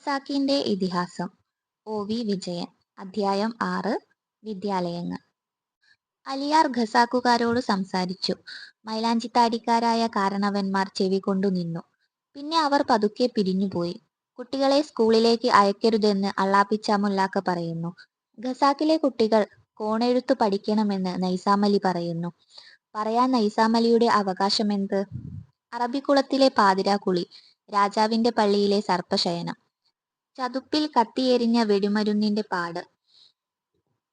ഖസാക്കിന്റെ ഇതിഹാസം. ഒ.വി. വിജയൻ. അധ്യായം 6. വിദ്യാലയങ്ങൾ. അലിയാർ ഖസാക്കുകാരോട് സംസാരിച്ചു. മൈലാഞ്ചിത്താടിക്കാരായ കാരണവന്മാർ ചെവികൊണ്ടു നിന്നു. പിന്നെ അവർ പതുക്കെ പിരിഞ്ഞുപോയി. കുട്ടികളെ സ്കൂളിലേക്ക് അയക്കരുതെന്ന് അള്ളാപ്പിച്ച മുല്ലാക്ക പറയുന്നു. ഖസാക്കിലെ കുട്ടികൾ കോണെഴുത്തു പഠിക്കണമെന്ന് നൈസാമലി പറയുന്നു. പറയാൻ നൈസാമലിയുടെ അവകാശമെന്ത്? അറബിക്കുളത്തിലെ പാതിരാക്കുളി, രാജാവിന്റെ പള്ളിയിലെ സർപ്പശയനം, ചതുപ്പിൽ കത്തിയെരിഞ്ഞ വെടിമരുന്നിന്റെ പാട്,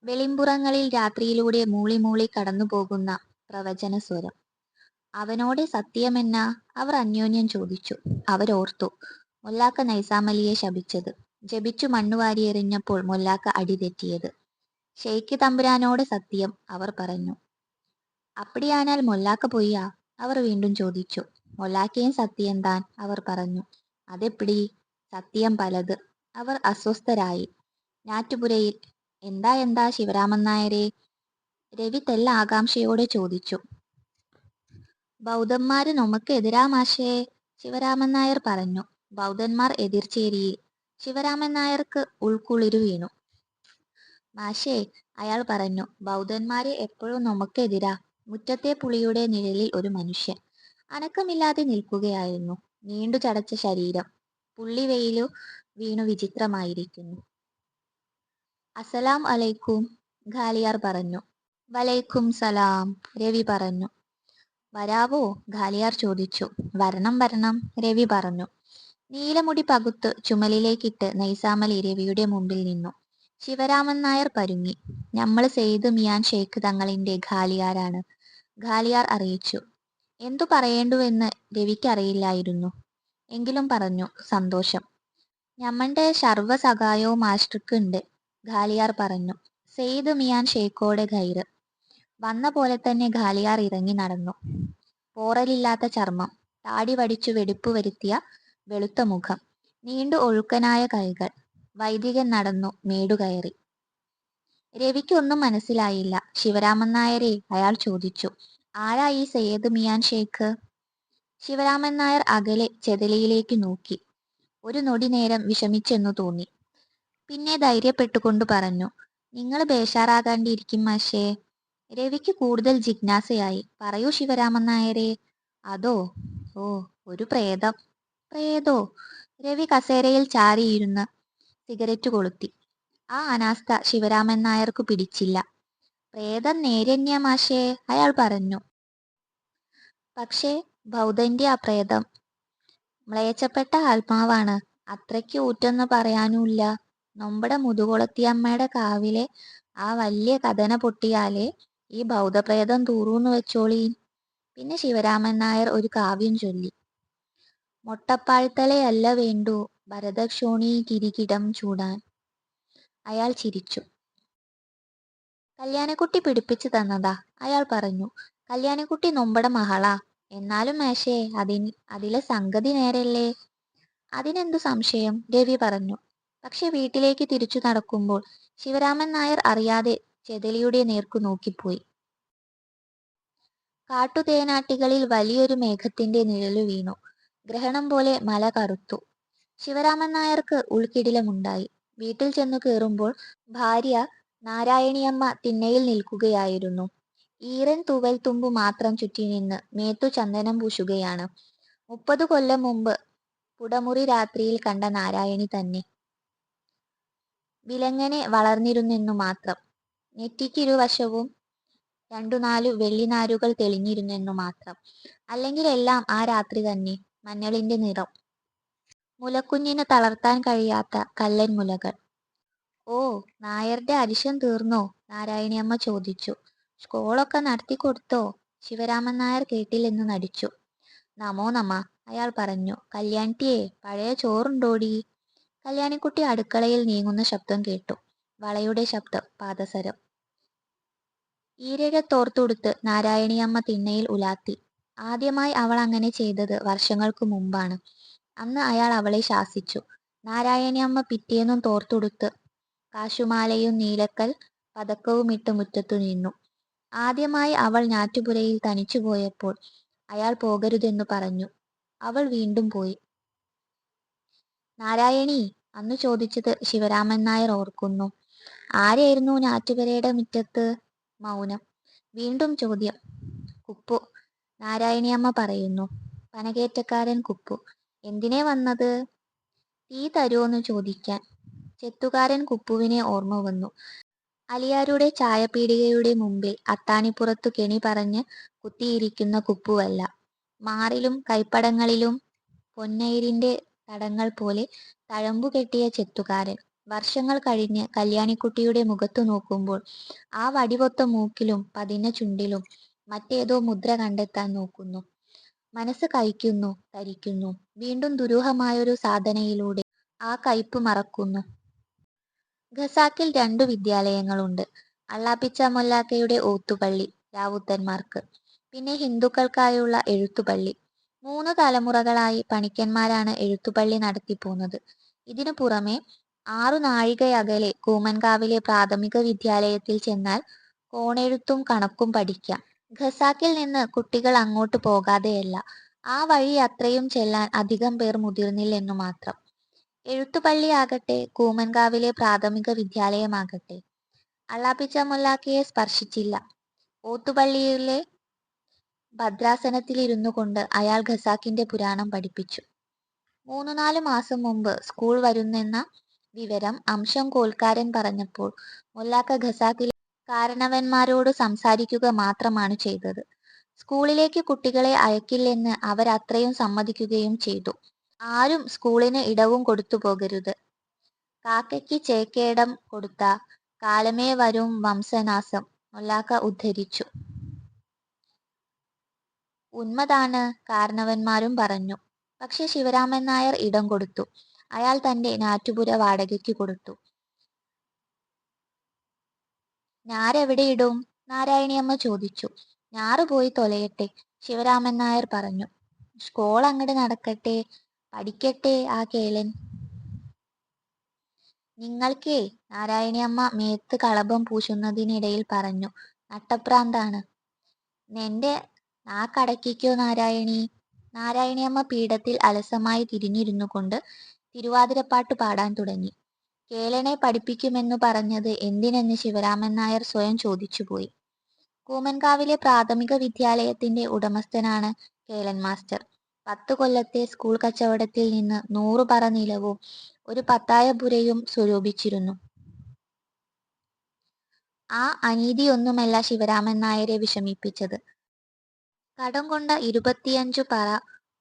വെളിമ്പുറങ്ങളിൽ രാത്രിയിലൂടെ മൂളി മൂളി കടന്നുപോകുന്ന പ്രവചനസ്വരം. അവനോടെ സത്യമെന്നാ? അവർ അന്യോന്യം ചോദിച്ചു. അവരോർത്തു മൊല്ലാക്ക നൈസാമലിയെ ശപിച്ചത്, ജപിച്ചു മണ്ണുവാരിയെറിഞ്ഞപ്പോൾ മൊല്ലാക്ക അടിതെറ്റിയത്. ഷെയ്ഖ് തമ്പുരാനോട് സത്യം, അവർ പറഞ്ഞു. അപ്പടിയാനാൽ മൊല്ലാക്ക പൊയ്യാ? അവർ വീണ്ടും ചോദിച്ചു. മൊല്ലാക്കയും സത്യം താൻ, അവർ പറഞ്ഞു. അതെപ്പിടി? സത്യം പലത്. അവർ അസ്വസ്ഥരായി. ഞാറ്റുപുരയിൽ എന്താ എന്താ ശിവരാമൻ നായരെ? രവി തെല്ല ആകാംക്ഷയോടെ ചോദിച്ചു. ബൗദ്ധന്മാര് നമുക്ക് എതിരാ മാഷേ, ശിവരാമൻ നായർ പറഞ്ഞു. ബൗദ്ധന്മാർ എതിർചേരിയിൽ. ശിവരാമൻ നായർക്ക് ഉൾക്കുളിരു വീണു. മാഷേ, അയാൾ പറഞ്ഞു, ബൗദ്ധന്മാര് എപ്പോഴും നമുക്കെതിരാ. മുറ്റത്തെ പുളിയുടെ നിഴലിൽ ഒരു മനുഷ്യൻ അനക്കമില്ലാതെ നിൽക്കുകയായിരുന്നു. നീണ്ടു ചടച്ച ശരീരം പുള്ളിവെയിലു വീണു വിചിത്രമായിരിക്കുന്നു. അസലാം അലൈക്കും, ഖാലിയാർ പറഞ്ഞു. വലൈക്കും സലാം, രവി പറഞ്ഞു. വരാവോ? ഖാലിയാർ ചോദിച്ചു. വരണം വരണം, രവി പറഞ്ഞു. നീലമുടി പകുത്ത് ചുമലിലേക്കിട്ട് നൈസാമലി രവിയുടെ മുമ്പിൽ നിന്നു. ശിവരാമൻ നായർ പരുങ്ങി. ഞമ്മള് സെയ്ദ് മിയാൻ ഷേഖ് തങ്ങളിന്റെ ഖാലിയാരാണ്, ഖാലിയാർ അറിയിച്ചു. എന്തു പറയേണ്ടുവെന്ന് രവിക്കറിയില്ലായിരുന്നു. എങ്കിലും പറഞ്ഞു. സന്തോഷം. ഞമ്മന്റെ സർവ്വ സഹായവും മാസ്റ്റർക്ക് ഉണ്ട്, ഖാലിയാർ പറഞ്ഞു. സെയ്ദ് മിയാൻ ഷേഖോടെ ഖൈറ്. വന്ന പോലെ തന്നെ ഖാലിയാർ ഇറങ്ങി നടന്നു. പോറലില്ലാത്ത ചർമ്മം, താടി വടിച്ചു വെടിപ്പു വരുത്തിയ വെളുത്ത മുഖം, നീണ്ടു ഒഴുക്കനായ കൈകൾ. വൈദികൻ നടന്നു മേടുകയറി. രവിക്കൊന്നും മനസ്സിലായില്ല. ശിവരാമൻ നായരെ, അയാൾ ചോദിച്ചു. ആരാ ഈ സെയ്ദ് മിയാൻ ഷേഖ്? ശിവരാമൻ നായർ അകലെ ചെതലിയിലേക്ക് നോക്കി. ഒരു നൊടി നേരം വിഷമിച്ചെന്നു തോന്നി. പിന്നെ ധൈര്യപ്പെട്ടുകൊണ്ട് പറഞ്ഞു. നിങ്ങൾ ബേഷാറാകാണ്ടിരിക്കും മാഷേ. രവിക്ക് കൂടുതൽ ജിജ്ഞാസയായി. പറയൂ ശിവരാമൻ നായരെ. അതോ? ഓ, ഒരു പ്രേതം. പ്രേതോ? രവി കസേരയിൽ ചാരിയിരുന്ന് സിഗരറ്റ് കൊളുത്തി. ആ അനാസ്ഥ ശിവരാമൻ നായർക്കു പിടിച്ചില്ല. പ്രേതം നേരെന്യാ മാഷേ, അയാൾ പറഞ്ഞു. പക്ഷേ ബൗദ്ധന്റെ ആ പ്രേതം മ്ലേച്ഛപ്പെട്ട ആത്മാവാണ്. അത്രയ്ക്ക് ഊറ്റെന്ന് പറയാനുമില്ല. നമ്മുടെ മുതുകുളത്തിയമ്മയുടെ കാവിലെ ആ വല്യ കഥന പൊട്ടിയാലേ ഈ ബൗദ്ധപ്രേതം തൂറൂന്ന് വെച്ചോളീൻ. പിന്നെ ശിവരാമൻ നായർ ഒരു കാവ്യം ചൊല്ലി. മൊട്ടപ്പാഴ്ത്തലയല്ല വേണ്ടു ഭരതക്ഷോണി കിരീടം ചൂടാൻ. അയാൾ ചിരിച്ചു. കല്യാണിക്കുട്ടി പിടിപ്പിച്ചു തന്നതാ, അയാൾ പറഞ്ഞു. കല്യാണിക്കുട്ടി നൊമ്പട മഹളാ. എന്നാലും മേശേ, അതിലെ സംഗതി നേരല്ലേ? അതിനെന്തു സംശയം, രവി പറഞ്ഞു. പക്ഷെ വീട്ടിലേക്ക് തിരിച്ചു നടക്കുമ്പോൾ ശിവരാമൻ നായർ അറിയാതെ ചെതലിയുടെ നേർക്കു നോക്കിപ്പോയി. കാട്ടുതേനാട്ടികളിൽ വലിയൊരു മേഘത്തിന്റെ നിഴലു വീണു. ഗ്രഹണം പോലെ മല കറുത്തു. ശിവരാമൻ നായർക്ക് ഉൾക്കിടിലമുണ്ടായി. വീട്ടിൽ ചെന്നു കയറുമ്പോൾ ഭാര്യ നാരായണിയമ്മ തിണ്ണയിൽ നിൽക്കുകയായിരുന്നു. ഈറൻ തൂവൽ തുമ്പു മാത്രം ചുറ്റി നിന്ന് മേത്തു ചന്ദനം പൂശുകയാണ്. 30 കൊല്ലം മുമ്പ് പുടമുറി രാത്രിയിൽ കണ്ട നാരായണി തന്നെ. വിലങ്ങനെ വളർന്നിരുന്നെന്നു മാത്രം. നെറ്റിക്കിരുവശവും 2-4 വെള്ളിനാരുകൾ തെളിഞ്ഞിരുന്നെന്നു മാത്രം. അല്ലെങ്കിൽ എല്ലാം ആ രാത്രി തന്നെ. മഞ്ഞളിന്റെ നിറം. മുലക്കുഞ്ഞിന് തളർത്താൻ കഴിയാത്ത കല്ലൻ മുലകൾ. ഓ, നായരുടെ അരിശം തീർന്നോ? നാരായണിയമ്മ ചോദിച്ചു. സ്കോളൊക്കെ നടത്തിക്കൊടുത്തോ? ശിവരാമൻ നായർ കേട്ടില്ലെന്ന് നടിച്ചു. നമോ നമ, അയാൾ പറഞ്ഞു. കല്യാണിട്ടിയെ, പഴയ ചോറുണ്ടോടി? കല്യാണിക്കുട്ടി അടുക്കളയിൽ നീങ്ങുന്ന ശബ്ദം കേട്ടു. വളയുടെ ശബ്ദം, പാദസരം. ഈരഴത്തോർത്തുടുത്ത് നാരായണിയമ്മ തിണ്ണയിൽ ഉലാത്തി. ആദ്യമായി അവൾ അങ്ങനെ ചെയ്തത് വർഷങ്ങൾക്കു മുമ്പാണ്. അന്ന് അയാൾ അവളെ ശാസിച്ചു. നാരായണിയമ്മ പിറ്റേന്നും തോർത്തുടുത്ത് കാശുമാലയും നീലക്കൽ പതക്കവുമിട്ട് മുറ്റത്തു നിന്നു. ആദ്യമായി അവൾ ഞാറ്റുപുരയിൽ തനിച്ചുപോയപ്പോൾ അയാൾ പോകരുതെന്നു പറഞ്ഞു. അവൾ വീണ്ടും പോയി. നാരായണി, അന്നു ചോദിച്ചത് ശിവരാമൻ നായർ ഓർക്കുന്നു. ആരായിരുന്നു ഞാറ്റുപുരയുടെ മുറ്റത്ത്? മൗനം. വീണ്ടും ചോദ്യം. കുപ്പു. നാരായണിയമ്മ പറയുന്നു. പനകേറ്റക്കാരൻ കുപ്പു. എന്തിനെ വന്നത്? തീ തരുമോന്ന് ചോദിക്കാൻ. ചെത്തുകാരൻ കുപ്പുവിനെ ഓർമ്മ വന്നു. അലിയാരുടെ ചായപീടികയുടെ മുമ്പിൽ അത്താണിപ്പുറത്തു കെണി പറഞ്ഞ് കുത്തിയിരിക്കുന്ന കുപ്പുവല്ല. മാറിലും കൈപ്പടങ്ങളിലും പൊന്നയിരിന്റെ തടങ്ങൾ പോലെ തഴമ്പുകെട്ടിയ ചെത്തുകാരൻ. വർഷങ്ങൾ കഴിഞ്ഞ് കല്യാണിക്കുട്ടിയുടെ മുഖത്തു നോക്കുമ്പോൾ ആ വടിവൊത്ത മൂക്കിലും പതിഞ്ഞ ചുണ്ടിലും മറ്റേതോ മുദ്ര കണ്ടെത്താൻ നോക്കുന്നു. മനസ്സ് കയ്ക്കുന്നു, തരിക്കുന്നു. വീണ്ടും ദുരൂഹമായൊരു സാധനയിലൂടെ ആ കയ്പ് മറക്കുന്നു. ഖസാക്കിൽ 2 വിദ്യാലയങ്ങളുണ്ട്. അള്ളാപ്പിച്ച മൊല്ലാക്കയുടെ ഓത്തുപള്ളി രാവുത്തന്മാർക്ക്, പിന്നെ ഹിന്ദുക്കൾക്കായുള്ള എഴുത്തുപള്ളി. 3 തലമുറകളായി പണിക്കന്മാരാണ് എഴുത്തുപള്ളി നടത്തിപ്പോന്നത്. ഇതിനു പുറമെ 6 നാഴികയകലെ കൂമൻകാവിലെ പ്രാഥമിക വിദ്യാലയത്തിൽ ചെന്നാൽ കോണെഴുത്തും കണക്കും പഠിക്കാം. ഖസാക്കിൽ നിന്ന് കുട്ടികൾ അങ്ങോട്ട് പോകാതെയല്ല, ആ വഴി അത്രയും ചെല്ലാൻ അധികം പേർ മുതിർന്നില്ലെന്നു മാത്രം. എഴുത്തുപള്ളിയാകട്ടെ കൂമൻകാവിലെ പ്രാഥമിക വിദ്യാലയമാകട്ടെ അള്ളാപ്പിച്ച മൊല്ലാക്കയെ സ്പർശിച്ചില്ല. ഓത്തുപള്ളിയിലെ ഭദ്രാസനത്തിലിരുന്നു കൊണ്ട് അയാൾ ഖസാക്കിന്റെ പുരാണം പഠിപ്പിച്ചു. 3-4 മാസം മുമ്പ് സ്കൂൾ വരുന്നെന്ന വിവരം അംശം കോൽക്കാരൻ പറഞ്ഞപ്പോൾ മൊല്ലാക്ക ഖസാക്കിലെ കാരണവന്മാരോട് സംസാരിക്കുക മാത്രമാണ് ചെയ്തത്. സ്കൂളിലേക്ക് കുട്ടികളെ അയക്കില്ലെന്ന് അവരത്രയും സമ്മതിക്കുകയും ചെയ്തു. ആരും സ്കൂളിന് ഇടവും കൊടുത്തു പോകരുത്. കാക്കയ്ക്ക് ചേക്കേടം കൊടുത്ത കാലമേ വരും വംശനാശം മൊല്ലാക്ക ഉദ്ധരിച്ചു. ഉന്മതാണ് കാരണവന്മാരും പറഞ്ഞു. പക്ഷെ ശിവരാമൻ നായർ ഇടം കൊടുത്തു. അയാൾ തന്റെ ഞാറ്റുപുര വാടകയ്ക്ക് കൊടുത്തു. ഞാരെവിടെ ഇടും? നാരായണിയമ്മ ചോദിച്ചു. ഞാറ് പോയി തൊലയട്ടെ, ശിവരാമൻ നായർ പറഞ്ഞു. സ്കോൾ അങ്ങട് നടക്കട്ടെ, പഠിക്കട്ടെ ആ കേളൻ. നിങ്ങൾക്കേ, നാരായണിയമ്മ മേത്ത് കളഭം പൂശുന്നതിനിടയിൽ പറഞ്ഞു, നട്ടപ്രാന്താണ്. നിന്റെ നാക്കടക്കിക്കോ നാരായണി. നാരായണിയമ്മ പീഠത്തിൽ അലസമായി തിരിഞ്ഞിരുന്നു കൊണ്ട് തിരുവാതിരപ്പാട്ട് പാടാൻ തുടങ്ങി. കേളനെ പഠിപ്പിക്കുമെന്നു പറഞ്ഞത് എന്തിനെന്ന് ശിവരാമൻ നായർ സ്വയം ചോദിച്ചുപോയി. കൂമൻകാവിലെ പ്രാഥമിക വിദ്യാലയത്തിന്റെ ഉടമസ്ഥനാണ് കേളൻ മാസ്റ്റർ. 10 കൊല്ലത്തെ സ്കൂൾ കച്ചവടത്തിൽ നിന്ന് 100 പറ നിലവും ഒരു പത്തായപ്പുരയും സ്വരൂപിച്ചിരുന്നു. ആ അനീതിയൊന്നുമല്ല ശിവരാമൻ നായരെ വിഷമിപ്പിച്ചത്. കടം കൊണ്ട 25 പറ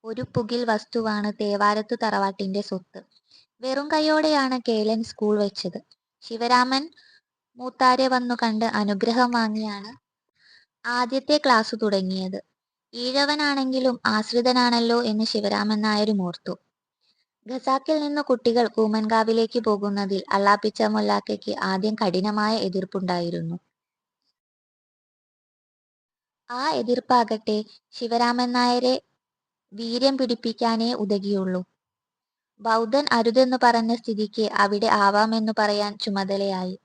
ഒരു പുകിൽ വസ്തുവാണ് തേവാരത്തു തറവാട്ടിന്റെ സ്വത്ത്. വെറും കൈയോടെയാണ് കേളൻ സ്കൂൾ വെച്ചത്. ശിവരാമൻ മൂത്താരെ വന്നു കണ്ട് അനുഗ്രഹം വാങ്ങിയാണ് ആദ്യത്തെ ക്ലാസ് തുടങ്ങിയത്. ഈഴവനാണെങ്കിലും ആശ്രിതനാണല്ലോ എന്ന് ശിവരാമൻ നായരും ഓർത്തു. ഖസാക്കിൽ നിന്ന് കുട്ടികൾ കൂമൻകാവിലേക്ക് പോകുന്നതിൽ അള്ളാപ്പിച്ച മൊല്ലാക്കയ്ക്ക് ആദ്യം കഠിനമായ എതിർപ്പുണ്ടായിരുന്നു. ആ എതിർപ്പാകട്ടെ ശിവരാമൻ നായരെ വീര്യം പിടിപ്പിക്കാനേ ഉതകിയുള്ളൂ. ബൗദ്ധൻ അരുതെന്നു പറഞ്ഞ സ്ഥിതിക്ക് അവിടെ ആവാമെന്നു പറയാൻ ചുമതലയായി.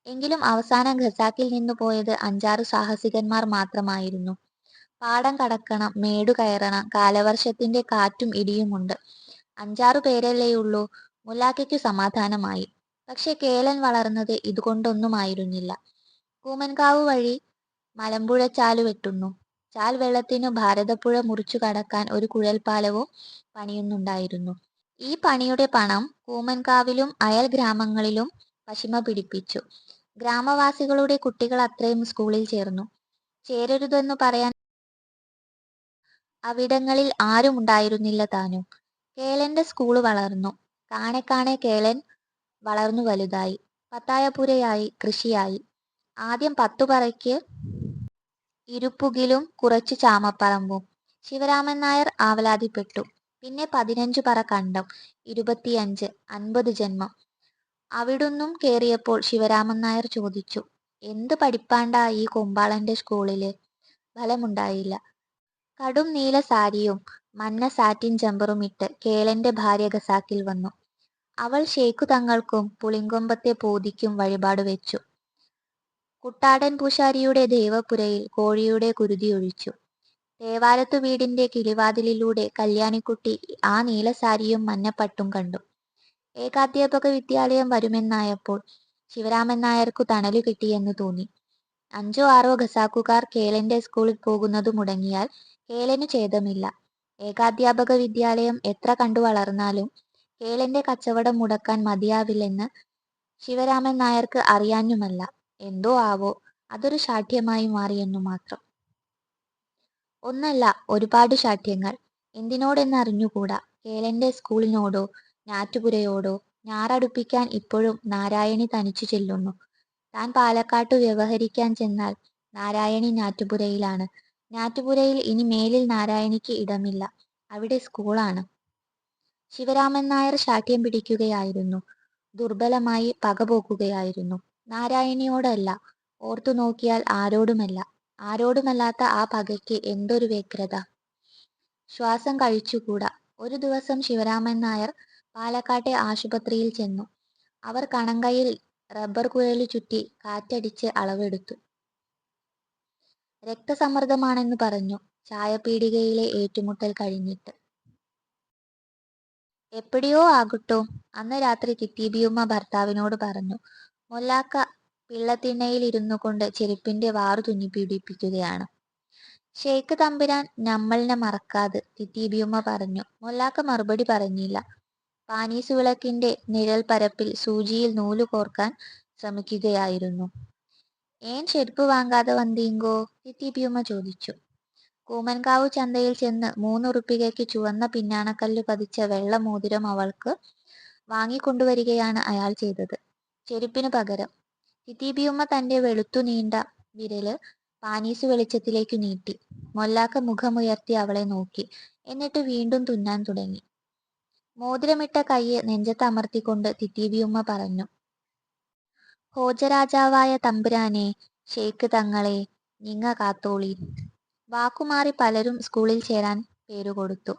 എങ്കിലും അവസാനം ഖസാക്കിൽ നിന്നു പോയത് 5-6 സാഹസികന്മാർ മാത്രമായിരുന്നു. പാടം കടക്കണം, മേടു കയറണം, കാലവർഷത്തിന്റെ കാറ്റും ഇടിയുമുണ്ട്. 5-6 പേരല്ലേയുള്ളൂ. മുല്ലാക്കയ്ക്കു സമാധാനമായി. പക്ഷെ കേളൻ വളർന്നത് ഇതുകൊണ്ടൊന്നുമായിരുന്നില്ല. കൂമൻകാവ് വഴി മലമ്പുഴ ചാലു വെട്ടുന്നു. ചാൽ വെള്ളത്തിനു ഭാരതപ്പുഴ മുറിച്ചു കടക്കാൻ ഒരു കുഴൽപ്പാലവും പണിയുന്നുണ്ടായിരുന്നു. ഈ പണിയുടെ പണം കൂമൻകാവിലും അയൽ ഗ്രാമങ്ങളിലും പശിമ പിടിപ്പിച്ചു. ഗ്രാമവാസികളുടെ കുട്ടികൾ അത്രയും സ്കൂളിൽ ചേർന്നു. ചേരരുതെന്നു പറയാൻ അവിടങ്ങളിൽ ആരും ഉണ്ടായിരുന്നില്ല താനും. കേളന്റെ സ്കൂള് വളർന്നു. കാണെ കാണെ കേളൻ വളർന്നു വലുതായി. പത്തായപ്പുരയായി, കൃഷിയായി. ആദ്യം 10 പറയ്ക്ക് ഇരുപ്പുകിലും കുറച്ചു ചാമപ്പറമ്പും. ശിവരാമൻ നായർ ആവലാതിപ്പെട്ടു. പിന്നെ 15 പറ കണ്ടം, 25, 50 ജന്മം. അവിടുന്നും കേറിയപ്പോൾ ശിവരാമൻ നായർ ചോദിച്ചു, എന്ത് പഠിപ്പാണ്ടാ ഈ കൊമ്പാളന്റെ സ്കൂളില്? ഫലമുണ്ടായില്ല. കടും നീല സാരിയും മഞ്ഞ സാറ്റിൻ ജമ്പറുമിട്ട് കേളന്റെ ഭാര്യ ഖസാക്കിൽ വന്നു. അവൾ ഷേഖു തങ്ങൾക്കും പുളിങ്കൊമ്പത്തെ പോതിക്കും വഴിപാട് വെച്ചു. കുട്ടാടൻ പൂശാരിയുടെ ദേവപുരയിൽ കോഴിയുടെ കുരുതിയൊഴിച്ചു. തേവാരത്തു വീടിന്റെ കിളിവാതിലിലൂടെ കല്യാണിക്കുട്ടി ആ നീലസാരിയും മഞ്ഞപ്പട്ടും കണ്ടു. ഏകാധ്യാപക വിദ്യാലയം വരുമെന്നായപ്പോൾ ശിവരാമൻ നായർക്കു തണലു കിട്ടിയെന്നു തോന്നി. 5 6 ഖസാക്കുകാർ കേളന്റെ സ്കൂളിൽ പോകുന്നതു മുടങ്ങിയാൽ കേളനു ഛേദമില്ല. ഏകാധ്യാപക വിദ്യാലയം എത്ര കണ്ടു വളർന്നാലും കേളന്റെ കച്ചവടം മുടക്കാൻ മതിയാവില്ലെന്ന് ശിവരാമൻ നായർക്ക് അറിയാഞ്ഞുമല്ല. എന്തോ ആവോ, അതൊരു ശാഠ്യമായി മാറിയെന്നു മാത്രം. ഒന്നല്ല, ഒരുപാട് ശാഠ്യങ്ങൾ. എന്തിനോടെന്നറിഞ്ഞുകൂടാ. കേളന്റെ സ്കൂളിനോടോ ഞാറ്റുപുരയോടോ. ഞാറടുപ്പിക്കാൻ ഇപ്പോഴും നാരായണി തനിച്ചു ചെല്ലുന്നു. താൻ പാലക്കാട്ടു വ്യവഹരിക്കാൻ ചെന്നാൽ നാരായണി ഞാറ്റുപുരയിലാണ്. ഞാറ്റുപുരയിൽ ഇനി മേലിൽ നാരായണിക്ക് ഇടമില്ല. അവിടെ സ്കൂളാണ്. ശിവരാമൻ നായർ ശാഠ്യം പിടിക്കുകയായിരുന്നു. ദുർബലമായി പകപോക്കുകയായിരുന്നു. നാരായണിയോടല്ല, ഓർത്തു നോക്കിയാൽ ആരോടുമല്ല. ആരോടുമല്ലാത്ത ആ പകയ്ക്ക് എന്തൊരു വ്യഗ്രത! ശ്വാസം കഴിച്ചുകൂടാ. ഒരു ദിവസം ശിവരാമൻ നായർ പാലക്കാട്ടെ ആശുപത്രിയിൽ ചെന്നു. അവർ കണങ്കയിൽ റബ്ബർ കുഴലു ചുറ്റി കാറ്റടിച്ച് അളവെടുത്തു. രക്തസമ്മർദ്ദമാണെന്നു പറഞ്ഞു. ചായപീടികയിലെ ഏറ്റുമുട്ടൽ കഴിഞ്ഞിട്ട്. എപ്പിടിയോ ആകട്ടോ, അന്ന് രാത്രി തിത്തീബിയുമ്മ ഭർത്താവിനോട് പറഞ്ഞു. മൊല്ലാക്ക പിള്ളത്തിണ്ണയിൽ ഇരുന്നുകൊണ്ട് ചെരുപ്പിന്റെ വാറു തുന്നിപ്പിടിപ്പിക്കുകയാണ്. ഷേക്ക് തമ്പുരാൻ ഞമ്മൾനെ മറക്കാത്, തിത്തീബിയുമ്മ പറഞ്ഞു. മൊല്ലാക്ക മറുപടി പറഞ്ഞില്ല. പാനീസു വിളക്കിന്റെ നിഴൽ പരപ്പിൽ സൂചിയിൽ നൂലു കോർക്കാൻ ശ്രമിക്കുകയായിരുന്നു. ഏൻ ചെരുപ്പ് വാങ്ങാതെ വന്തീങ്കോ, തിത്തീബിയുമ്മ ചോദിച്ചു. കൂമൻകാവു ചന്തയിൽ ചെന്ന് 3 ഉറുപ്പികയ്ക്ക് ചുവന്ന പിന്നാണക്കല്ല് പതിച്ച വെള്ള മോതിരം അവൾക്ക് വാങ്ങിക്കൊണ്ടുവരികയാണ് അയാൾ ചെയ്തത്, ചെരുപ്പിനു പകരം. തിത്തീബിയുമ്മ തന്റെ വെളുത്തു നീണ്ട വിരല് പാനീസു വെളിച്ചത്തിലേക്കു നീട്ടി. മൊല്ലാക്ക മുഖമുയർത്തി അവളെ നോക്കി. എന്നിട്ട് വീണ്ടും തുന്നാൻ തുടങ്ങി. മോതിരമിട്ട കയ്യ് നെഞ്ചത്തമർത്തിക്കൊണ്ട് തിത്തീബിയുമ്മ പറഞ്ഞു. ഭോജരാജാവായ തമ്പുരാനെ, ഷേക്ക് തങ്ങളെ, നിങ്ങ കാത്തോളീൻ. വാക്കുമാറി പലരും സ്കൂളിൽ ചേരാൻ പേരുകൊടുത്തു.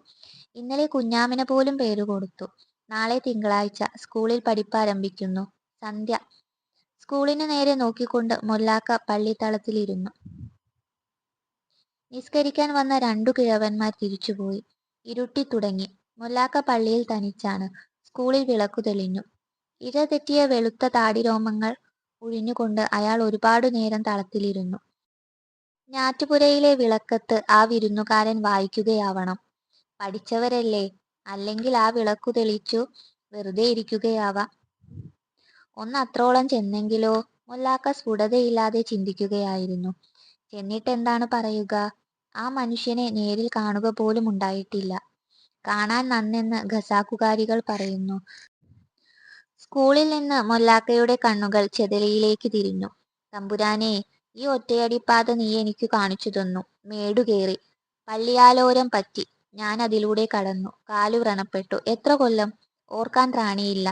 ഇന്നലെ കുഞ്ഞാമിന പോലും പേരുകൊടുത്തു. നാളെ തിങ്കളാഴ്ച. സ്കൂളിൽ പഠിപ്പാരംഭിക്കുന്നു. സന്ധ്യ. സ്കൂളിനു നേരെ നോക്കിക്കൊണ്ട് മൊല്ലാക്ക പള്ളിത്തളത്തിലിരുന്നു. നിസ്കരിക്കാൻ വന്ന 2 കിഴവന്മാർ തിരിച്ചുപോയി. ഇരുട്ടിത്തുടങ്ങി. മൊല്ലാക്ക പള്ളിയിൽ തനിച്ചാണ്. സ്കൂളിൽ വിളക്കു തെളിഞ്ഞു. ഇഴതെറ്റിയ വെളുത്ത താടിരോമങ്ങൾ ഉഴിഞ്ഞുകൊണ്ട് അയാൾ ഒരുപാടു നേരം തളത്തിലിരുന്നു. ഞാറ്റുപുരയിലെ വിളക്കത്ത് ആ വിരുന്നുകാരൻ വായിക്കുകയാവണം. പഠിച്ചവരല്ലേ, അല്ലെങ്കിൽ ആ വിളക്കു തെളിച്ചു വെറുതെ ഇരിക്കുകയാവാം. ഒന്നത്രോളം ചെന്നെങ്കിലോ, മൊല്ലാക്ക സ്ഫുടതയില്ലാതെ ചിന്തിക്കുകയായിരുന്നു. ചെന്നിട്ടെന്താണ് പറയുക? ആ മനുഷ്യനെ നേരിൽ കാണുക പോലും ഉണ്ടായിട്ടില്ല. കാണാൻ നന്നെന്ന് ഖസാക്കുകാരികൾ പറയുന്നു. സ്കൂളിൽ നിന്ന് മൊല്ലാക്കയുടെ കണ്ണുകൾ ചെതലിയിലേക്ക് തിരിഞ്ഞു. തമ്പുരാനെ, ഈ ഒറ്റയടിപ്പാത നീ എനിക്കു കാണിച്ചു തന്നു. മേടുകേറി പള്ളിയാലോരം പറ്റി. ഞാൻ അതിലൂടെ കടന്നു. കാലു വ്രണപ്പെട്ടു. എത്ര കൊല്ലം? ഓർക്കാൻ ത്രാണിയില്ല.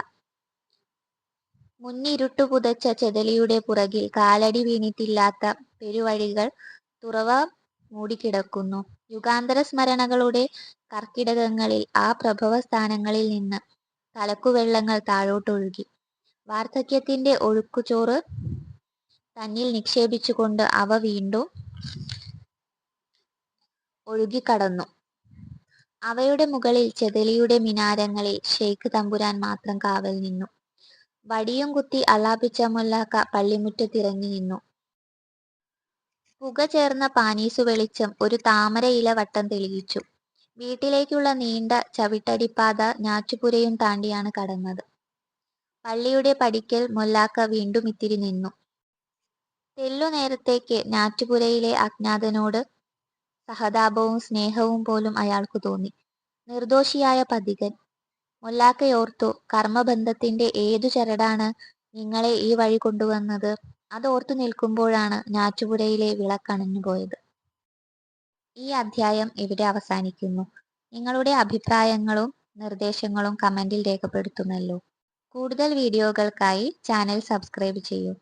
മുന്നിരുട്ടു പുതച്ച ചെതലിയുടെ പുറകിൽ കാലടി വീണിട്ടില്ലാത്ത പെരുവഴികൾ തുറവ മൂടിക്കിടക്കുന്നു. യുഗാന്തര സ്മരണകളുടെ കർക്കിടകങ്ങളിൽ ആ പ്രഭവസ്ഥാനങ്ങളിൽ നിന്ന് കലക്കുവെള്ളങ്ങൾ താഴോട്ടൊഴുകി. വാർദ്ധക്യത്തിന്റെ ഒഴുക്കുചോറ് തന്നിൽ നിക്ഷേപിച്ചുകൊണ്ട് അവ വീണ്ടും ഒഴുകിക്കടന്നു. അവയുടെ മുകളിൽ ചെതലിയുടെ മിനാരങ്ങളിൽ ഷേക്ക് തമ്പുരാൻ മാത്രം കാവൽ നിന്നു. വടിയും കുത്തി അള്ളാപിച്ച മൊല്ലാക്ക പള്ളിമുറ്റത്തിറങ്ങി നിന്നു. പുക ചേർന്ന പാനീസു വെളിച്ചം ഒരു താമരയില വട്ടം തെളിയിച്ചു. വീട്ടിലേക്കുള്ള നീണ്ട ചവിട്ടടിപ്പാത ഞാറ്റുപുരയും താണ്ടിയാണ് കടന്നത്. പള്ളിയുടെ പടിക്കൽ മൊല്ലാക്ക വീണ്ടും ഇത്തിരി നിന്നു. തെല്ലുനേരത്തേക്ക് ഞാറ്റുപുരയിലെ അജ്ഞാതനോട് സഹതാപവും സ്നേഹവും പോലും അയാൾക്കു തോന്നി. നിർദോഷിയായ പഥികൻ. മൊല്ലാക്കയോർത്തു, കർമ്മബന്ധത്തിന്റെ ഏതു ചരടാണ് നിങ്ങളെ ഈ വഴി കൊണ്ടുവന്നത്? അതോർത്തു നിൽക്കുമ്പോഴാണ് ഞാറ്റുപുരയിലെ വിളക്കണഞ്ഞുപോയത്. ഈ അധ്യായം ഇവിടെ അവസാനിക്കുന്നു. നിങ്ങളുടെ അഭിപ്രായങ്ങളും നിർദ്ദേശങ്ങളും കമന്റിൽ രേഖപ്പെടുത്തുമല്ലോ. കൂടുതൽ വീഡിയോകൾക്കായി ചാനൽ സബ്സ്ക്രൈബ് ചെയ്യൂ.